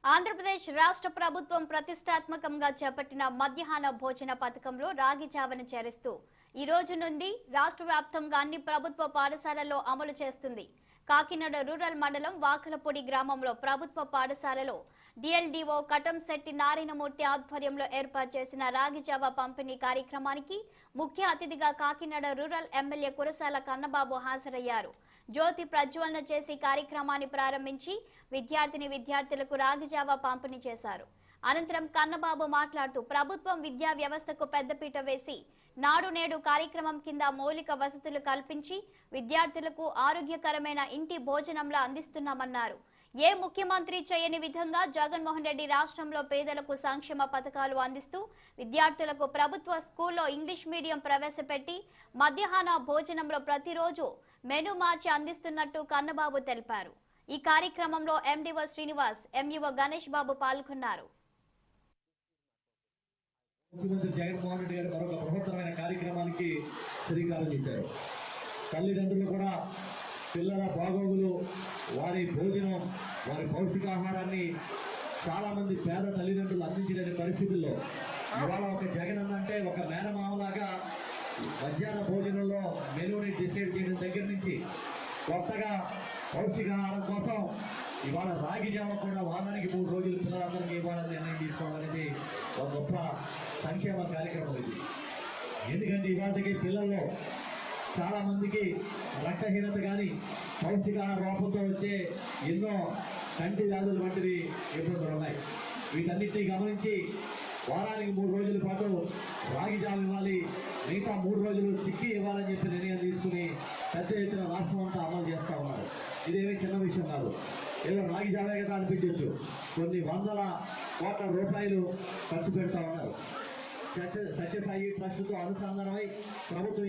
ఆంధ్రప్రదేశ్ రాష్ట్ర ప్రభుత్వం ప్రతిష్టాత్మకంగా చేపట్టిన మధ్యాహ్న భోజన పథకంలో రాగి జావను చేరుస్తూ ఈ రోజు నుండి రాష్ట్ర వ్యాప్తంగా అన్ని ప్రభుత్వ పాఠశాలల్లో అమలు చేస్తుంది. కాకినాడ రూరల్ మండలం వాకలపూడి గ్రామంలో ప్రభుత్వ పాఠశాలలో డిఎల్డిఓ కటంశెట్టి నారాయణమూర్తి ఆధ్వర్యంలో ఏర్పాటు చేసిన రాగి జావ పంపిణీ కార్యక్రమానికి ముఖ్య అతిథిగా కాకినాడ రూరల్ ఎమ్మెల్యే కురసాల కన్నబాబు హాజరయ్యారు. జ్యోతి ప్రజ్వలన చేసి కార్యక్రమాన్ని ప్రారంభించి విద్యార్థులకు రాగి జావ పంపిణీ చేశారు. అనంతరం కన్నబాబు మాట్లాడుతూ ప్రభుత్వం విద్యా వ్యవస్థకు పెద్దపీట వేసి నాడు నేడు కార్యక్రమం కింద మౌలిక వసతులు కల్పించి విద్యార్థులకు ఆరోగ్యకరమైన ఇంటి భోజనంలా అందిస్తున్నామన్నారు. ఏ ముఖ్యమంత్రి చేయని విధంగా జగన్మోహన్ రెడ్డి రాష్ట్రంలో పేదలకు సంక్షేమ పథకాలు అందిస్తూ విద్యార్థులకు ప్రభుత్వ స్కూల్లో ఇంగ్లీష్ మీడియం ప్రవేశపెట్టి మధ్యాహ్న భోజనంలో ప్రతిరోజు మెనూ మార్చి అందిస్తున్నట్టు కన్నబాబు తెలిపారు. ఈ కార్యక్రమంలో ఎండీఓ శ్రీనివాస్, ఎంఈఓ గణేష్ బాబు పాల్గొన్నారు. ముఖ్యమంత్రి జగన్మోహన్ రెడ్డి గారు మరొక బృహత్తరమైన కార్యక్రమానికి శ్రీకారం చుట్టారు. తల్లిదండ్రులు కూడా పిల్లల బాగోగులు, వారి భోజనం, వారి పౌష్టికాహారాన్ని చాలా మంది పేద తల్లిదండ్రులు అందించలేని పరిస్థితుల్లో ఇవాళ ఒక జగన్ అంటే ఒక మేనమామలాగా మధ్యాహ్న భోజనంలో మెనూని డిసైడ్ చేయడం దగ్గర నుంచి కొత్తగా పౌష్టికాహారం కోసం ఇవాళ రాగి జావ కూడా వారానికి 3 రోజులు పిల్లలందరికీ ఇవ్వాలని నిర్ణయం తీసుకోవాలనేది ఒక గొప్ప సంక్షేమ కార్యక్రమం ఇది. ఎందుకంటే ఇవాళకి పిల్లల్లో చాలా మందికి రక్తహీనత కానీ పౌష్టికాహార లోపంతో వచ్చే ఎన్నో కంటి వ్యాధులు వంటివి ఇబ్బందులు ఉన్నాయి. వీటన్నిటినీ గమనించి వారానికి 3 రోజుల పాటు రాగి జావ ఇవ్వాలి, మిగతా 3 రోజులు చిక్కీ ఇవ్వాలని చెప్పి నిర్ణయం తీసుకుని పెద్ద ఎత్తున రాష్ట్రం అంతా అమలు చేస్తూ ఉన్నారు. ఇదేమీ చిన్న విషయం కాదు. ఏదో రాగి జావే కదా అనిపించవచ్చు, కొన్ని వందల కోట్ల రూపాయలు ఖర్చు పెడతా ఉన్నారు. సత్యసాయి ట్రస్ట్తో అనుసంధానమై ప్రభుత్వం